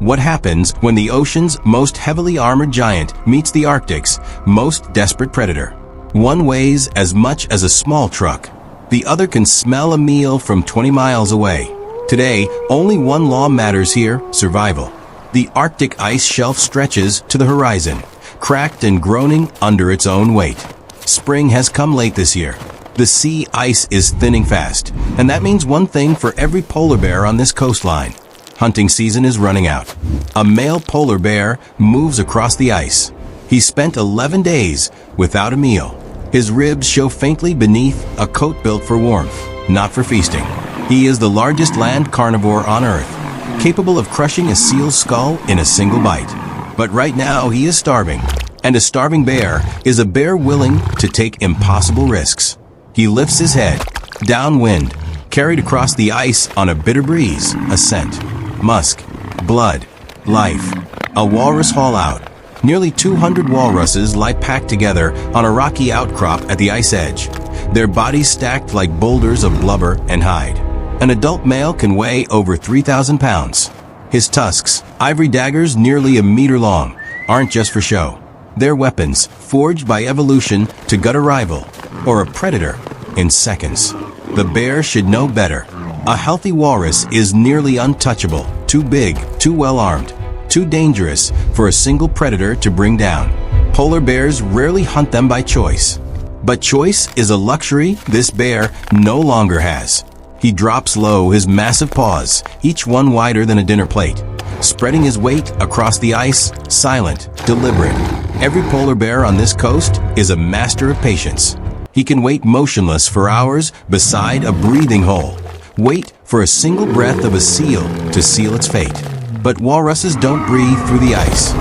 What happens when the ocean's most heavily armored giant meets the Arctic's most desperate predator? One weighs as much as a small truck. The other can smell a meal from 20 miles away. Today, only one law matters here: survival. The Arctic ice shelf stretches to the horizon, cracked and groaning under its own weight. Spring has come late this year. The sea ice is thinning fast, and that means one thing for every polar bear on this coastline. Hunting season is running out. A male polar bear moves across the ice. He spent 11 days without a meal. His ribs show faintly beneath a coat built for warmth, not for feasting. He is the largest land carnivore on Earth, capable of crushing a seal's skull in a single bite. But right now he is starving, and a starving bear is a bear willing to take impossible risks. He lifts his head, downwind, carried across the ice on a bitter breeze, a scent. Musk, blood, life. A walrus haul out. Nearly 200 walruses lie packed together on a rocky outcrop at the ice edge, their bodies stacked like boulders of blubber and hide. An adult male can weigh over 3,000 pounds. His tusks, ivory daggers nearly a meter long, aren't just for show. They're weapons forged by evolution to gut a rival or a predator in seconds. The bear should know better. A healthy walrus is nearly untouchable, too big, too well-armed, too dangerous for a single predator to bring down. Polar bears rarely hunt them by choice. But choice is a luxury this bear no longer has. He drops low, his massive paws, each one wider than a dinner plate, spreading his weight across the ice, silent, deliberate. Every polar bear on this coast is a master of patience. He can wait motionless for hours beside a breathing hole, wait for a single breath of a seal to seal its fate. But walruses don't breathe through the ice.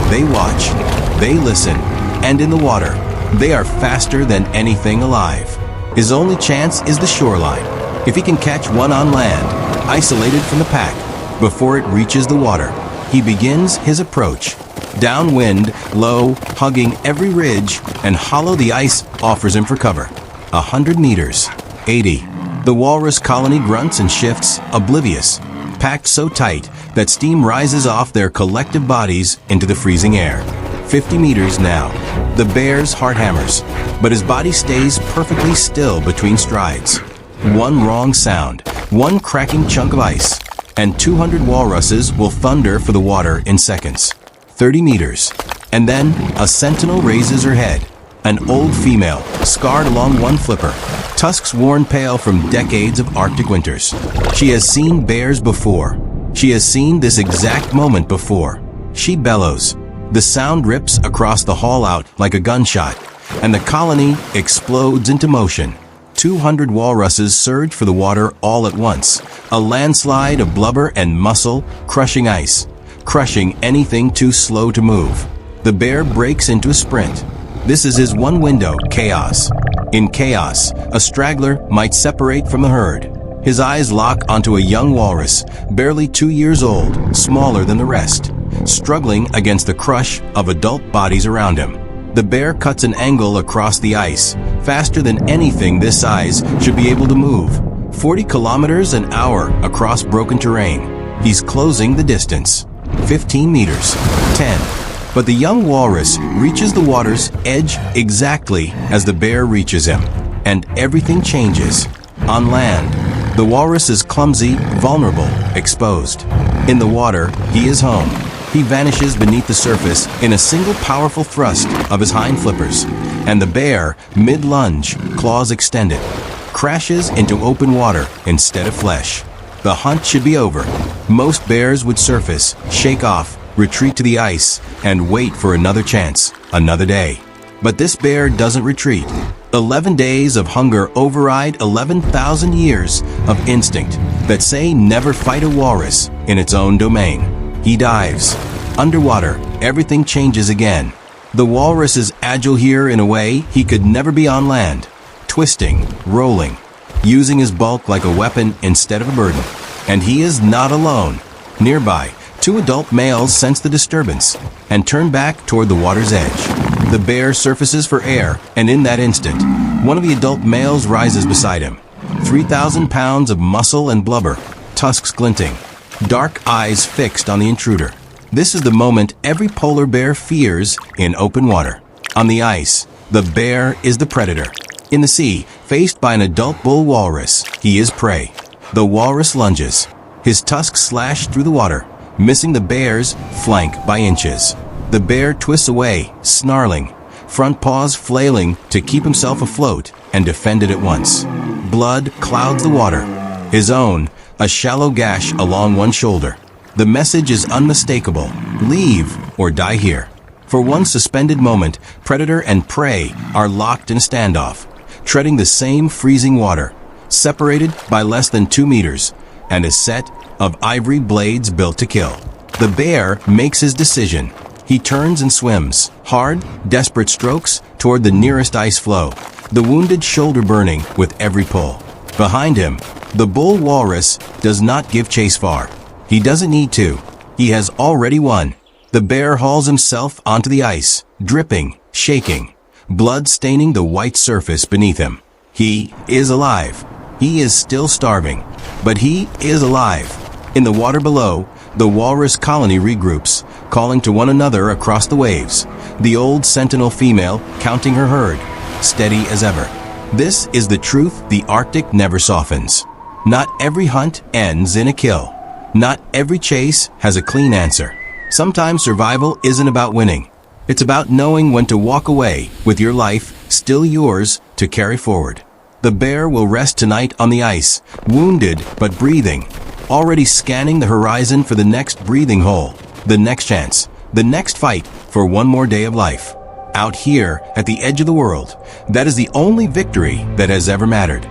They watch, they listen, and in the water, they are faster than anything alive. His only chance is the shoreline. If he can catch one on land, isolated from the pack, before it reaches the water, he begins his approach. Downwind, low, hugging every ridge and hollow the ice offers him for cover. 100 meters, 80. The walrus colony grunts and shifts, oblivious, packed so tight that steam rises off their collective bodies into the freezing air. 50 meters now. The bear's heart hammers, but his body stays perfectly still between strides. One wrong sound, one cracking chunk of ice, and 200 walruses will thunder for the water in seconds. 30 meters. And then a sentinel raises her head. An old female, scarred along one flipper, tusks worn pale from decades of Arctic winters. She has seen bears before. She has seen this exact moment before. She bellows. The sound rips across the haul out like a gunshot, and the colony explodes into motion. 200 walruses surge for the water all at once. A landslide of blubber and muscle, crushing ice, crushing anything too slow to move. The bear breaks into a sprint. This is his one window, chaos. In chaos, a straggler might separate from the herd. His eyes lock onto a young walrus, barely 2 years old, smaller than the rest, struggling against the crush of adult bodies around him. The bear cuts an angle across the ice, faster than anything this size should be able to move. 40 kilometers an hour across broken terrain. He's closing the distance. 15 meters. 10. But the young walrus reaches the water's edge exactly as the bear reaches him. And everything changes. On land, the walrus is clumsy, vulnerable, exposed. In the water, he is home. He vanishes beneath the surface in a single powerful thrust of his hind flippers, and the bear, mid-lunge, claws extended, crashes into open water instead of flesh. The hunt should be over. Most bears would surface, shake off, retreat to the ice, and wait for another chance, another day. But this bear doesn't retreat. 11 days of hunger override 11,000 years of instinct that say never fight a walrus in its own domain. He dives. Underwater, everything changes again. The walrus is agile here in a way he could never be on land, twisting, rolling, using his bulk like a weapon instead of a burden. And he is not alone. Nearby, 2 adult males sense the disturbance and turn back toward the water's edge. The bear surfaces for air, and in that instant, one of the adult males rises beside him. 3,000 pounds of muscle and blubber, tusks glinting, dark eyes fixed on the intruder. This is the moment every polar bear fears in open water. On the ice, the bear is the predator. In the sea, faced by an adult bull walrus, he is prey. The walrus lunges. His tusks slash through the water, missing the bear's flank by inches. The bear twists away, snarling, front paws flailing to keep himself afloat and defend it at once. Blood clouds the water. His own, a shallow gash along one shoulder. The message is unmistakable. Leave or die here. For one suspended moment, predator and prey are locked in a standoff, treading the same freezing water, separated by less than 2 meters, and a set of ivory blades built to kill. The bear makes his decision. He turns and swims, hard, desperate strokes toward the nearest ice floe, the wounded shoulder burning with every pull. Behind him, the bull walrus does not give chase far. He doesn't need to. He has already won. The bear hauls himself onto the ice, dripping, shaking, blood staining the white surface beneath him. He is alive. He is still starving, but he is alive. In the water below, the walrus colony regroups, calling to one another across the waves, the old sentinel female counting her herd, steady as ever. This is the truth the Arctic never softens. Not every hunt ends in a kill. Not every chase has a clean answer. Sometimes survival isn't about winning. It's about knowing when to walk away with your life still yours to carry forward. The bear will rest tonight on the ice, wounded but breathing, already scanning the horizon for the next breathing hole, the next chance, the next fight for one more day of life. Out here at the edge of the world, that is the only victory that has ever mattered.